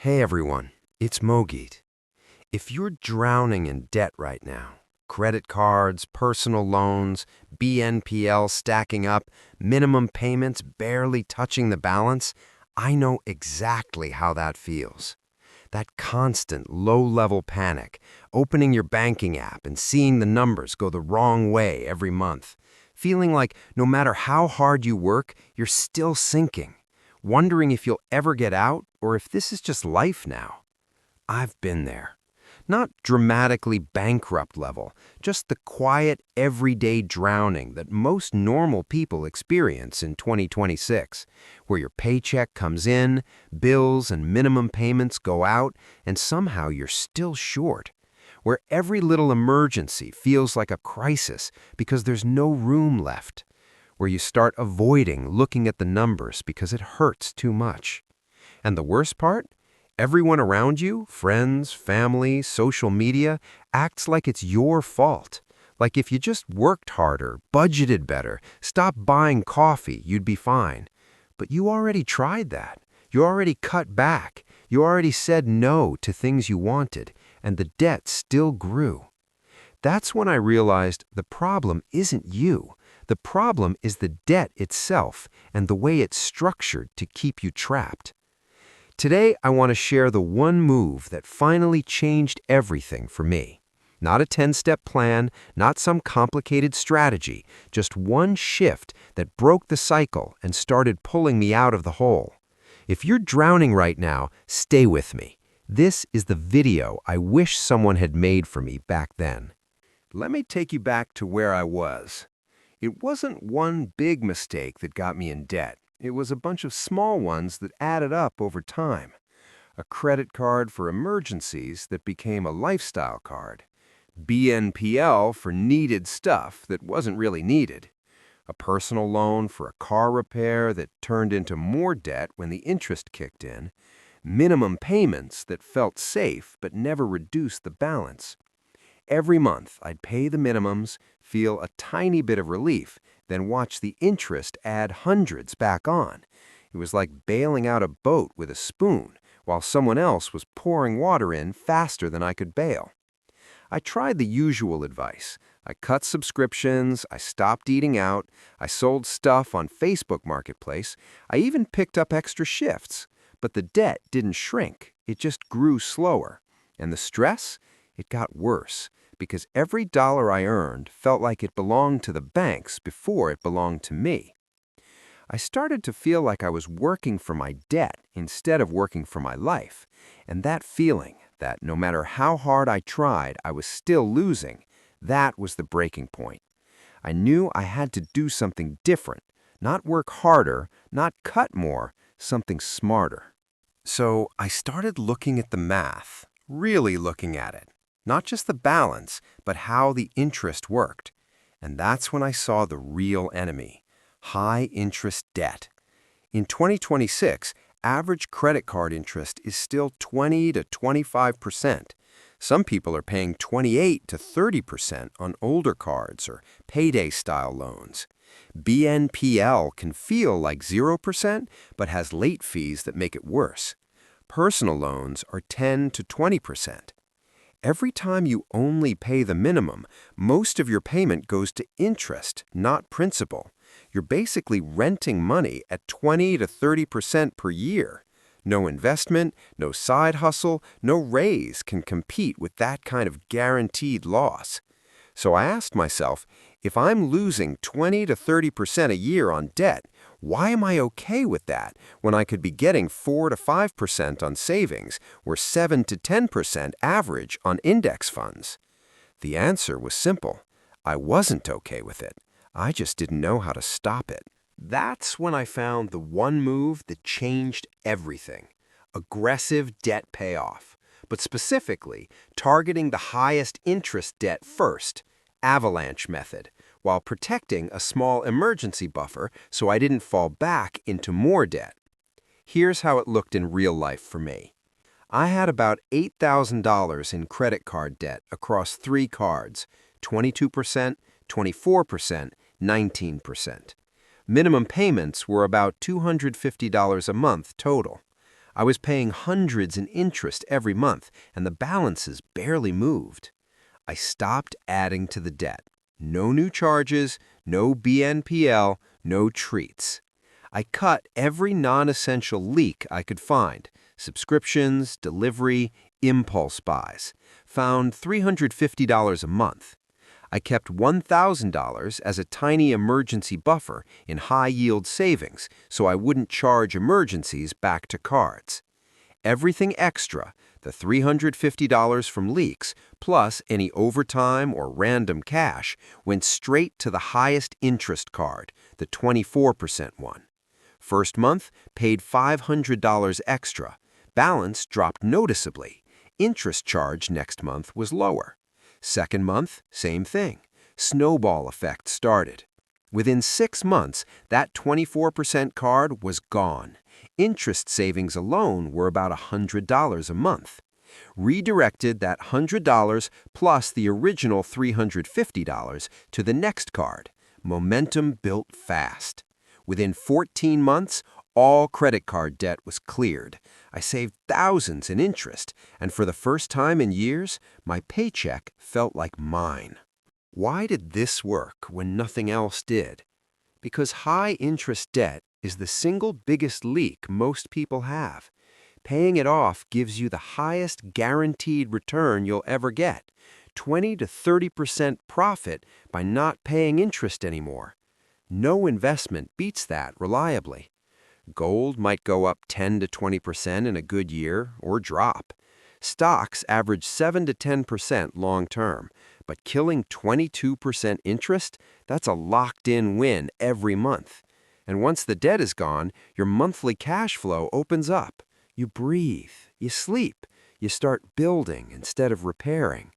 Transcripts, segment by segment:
Hey everyone, it's Mogeet. If you're drowning in debt right now, credit cards, personal loans, BNPL stacking up, minimum payments barely touching the balance, I know exactly how that feels. That constant low-level panic, opening your banking app and seeing the numbers go the wrong way every month, feeling like no matter how hard you work, you're still sinking, wondering if you'll ever get out or if this is just life now. I've been there. Not dramatically bankrupt level, just the quiet, everyday drowning that most normal people experience in 2026, where your paycheck comes in, bills and minimum payments go out, and somehow you're still short. Where every little emergency feels like a crisis because there's no room left. Where you start avoiding looking at the numbers because it hurts too much. And the worst part? Everyone around you, friends, family, social media, acts like it's your fault. Like if you just worked harder, budgeted better, stopped buying coffee, you'd be fine. But you already tried that. You already cut back. You already said no to things you wanted, and the debt still grew. That's when I realized the problem isn't you. The problem is the debt itself and the way it's structured to keep you trapped. Today, I want to share the one move that finally changed everything for me. Not a 10-step plan, not some complicated strategy, just one shift that broke the cycle and started pulling me out of the hole. If you're drowning right now, stay with me. This is the video I wish someone had made for me back then. Let me take you back to where I was. It wasn't one big mistake that got me in debt. It was a bunch of small ones that added up over time. A credit card for emergencies that became a lifestyle card. BNPL for needed stuff that wasn't really needed. A personal loan for a car repair that turned into more debt when the interest kicked in. Minimum payments that felt safe but never reduced the balance. Every month, I'd pay the minimums, feel a tiny bit of relief, then watch the interest add hundreds back on. It was like bailing out a boat with a spoon, while someone else was pouring water in faster than I could bail. I tried the usual advice. I cut subscriptions, I stopped eating out, I sold stuff on Facebook Marketplace, I even picked up extra shifts. But the debt didn't shrink, it just grew slower. And the stress? It got worse, because every dollar I earned felt like it belonged to the banks before it belonged to me. I started to feel like I was working for my debt instead of working for my life, and that feeling that no matter how hard I tried, I was still losing, that was the breaking point. I knew I had to do something different, not work harder, not cut more, something smarter. So I started looking at the math, really looking at it. Not just the balance, but how the interest worked. And that's when I saw the real enemy, high-interest debt. In 2026, average credit card interest is still 20 to 25%. Some people are paying 28 to 30% on older cards or payday-style loans. BNPL can feel like 0%, but has late fees that make it worse. Personal loans are 10 to 20%. Every time you only pay the minimum, most of your payment goes to interest, not principal. You're basically renting money at 20 to 30% per year. No investment, no side hustle, no raise can compete with that kind of guaranteed loss. So I asked myself, if I'm losing 20 to 30% a year on debt, why am I okay with that when I could be getting 4 to 5% on savings or 7 to 10% average on index funds? The answer was simple. I wasn't okay with it. I just didn't know how to stop it. That's when I found the one move that changed everything. Aggressive debt payoff, but specifically targeting the highest interest debt first, Avalanche method, while protecting a small emergency buffer so I didn't fall back into more debt. Here's how it looked in real life for me. I had about $8,000 in credit card debt across 3 cards, 22%, 24%, 19%. Minimum payments were about $250 a month total. I was paying hundreds in interest every month, and the balances barely moved. I stopped adding to the debt. No new charges, no BNPL, no treats. I cut every non-essential leak I could find: subscriptions, delivery, impulse buys. Found $350 a month. I kept $1,000 as a tiny emergency buffer in high-yield savings so I wouldn't charge emergencies back to cards. Everything extra, the $350 from leaks, plus any overtime or random cash, went straight to the highest interest card, the 24% one. First month, paid $500 extra. Balance dropped noticeably. Interest charge next month was lower. Second month, same thing. Snowball effect started. Within 6 months, that 24% card was gone. Interest savings alone were about $100 a month. Redirected that $100 plus the original $350 to the next card. Momentum built fast. Within 14 months, all credit card debt was cleared. I saved thousands in interest, and for the first time in years, my paycheck felt like mine. Why did this work when nothing else did? Because high-interest debt is the single biggest leak most people have. Paying it off gives you the highest guaranteed return you'll ever get, 20 to 30% profit by not paying interest anymore. No investment beats that reliably. Gold might go up 10 to 20% in a good year or drop. Stocks average 7 to 10% long term, but killing 22% interest, that's a locked-in win every month. And once the debt is gone, your monthly cash flow opens up. You breathe, you sleep, you start building instead of repairing.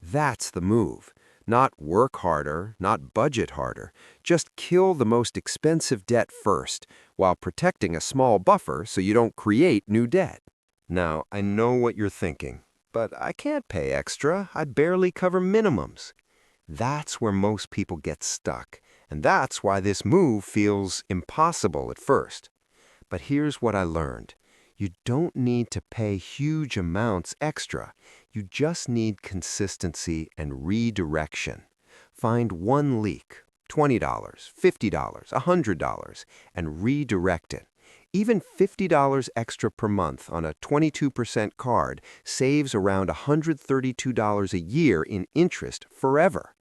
That's the move. Not work harder, not budget harder. Just kill the most expensive debt first, while protecting a small buffer so you don't create new debt. Now, I know what you're thinking, but I can't pay extra. I barely cover minimums. That's where most people get stuck, and that's why this move feels impossible at first. But here's what I learned. You don't need to pay huge amounts extra. You just need consistency and redirection. Find one leak, $20, $50, $100, and redirect it. Even $50 extra per month on a 22% card saves around $132 a year in interest forever.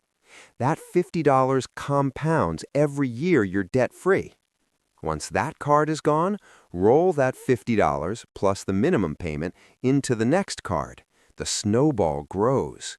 That $50 compounds every year you're debt-free. Once that card is gone, roll that $50 plus the minimum payment into the next card. The snowball grows.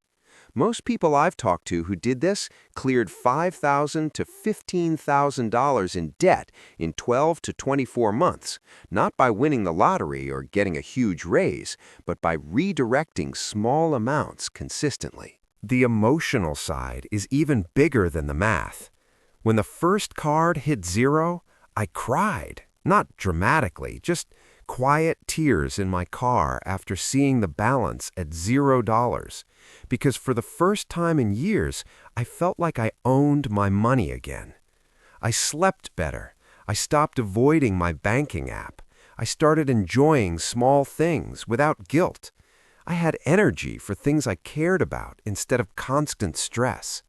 Most people I've talked to who did this cleared $5,000 to $15,000 in debt in 12 to 24 months, not by winning the lottery or getting a huge raise, but by redirecting small amounts consistently. The emotional side is even bigger than the math. When the first card hit zero, I cried, not dramatically, just quiet tears in my car after seeing the balance at $0, because for the first time in years, I felt like I owned my money again. I slept better. I stopped avoiding my banking app. I started enjoying small things without guilt. I had energy for things I cared about instead of constant stress.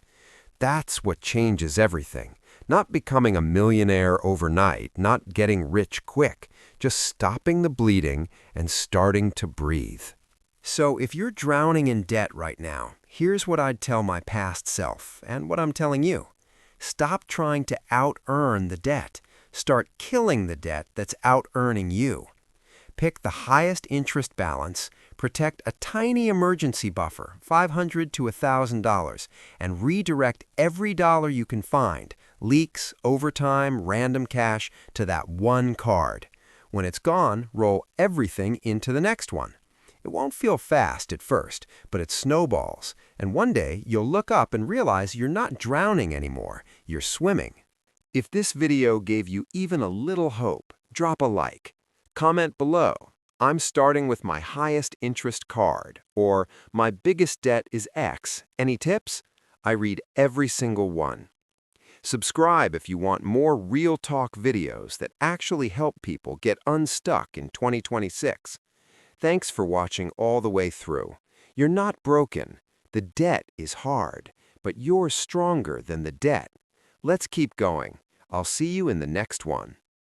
That's what changes everything. Not becoming a millionaire overnight, not getting rich quick, just stopping the bleeding and starting to breathe. So if you're drowning in debt right now, here's what I'd tell my past self and what I'm telling you. Stop trying to out-earn the debt. Start killing the debt that's out-earning you. Pick the highest interest balance, protect a tiny emergency buffer, $500 to $1,000, and redirect every dollar you can find, leaks, overtime, random cash, to that one card. When it's gone, roll everything into the next one. It won't feel fast at first, but it snowballs, and one day you'll look up and realize you're not drowning anymore, you're swimming. If this video gave you even a little hope, drop a like. Comment below, I'm starting with my highest interest card, or my biggest debt is X. Any tips? I read every single one. Subscribe if you want more real talk videos that actually help people get unstuck in 2026. Thanks for watching all the way through. You're not broken. The debt is hard, but you're stronger than the debt. Let's keep going. I'll see you in the next one.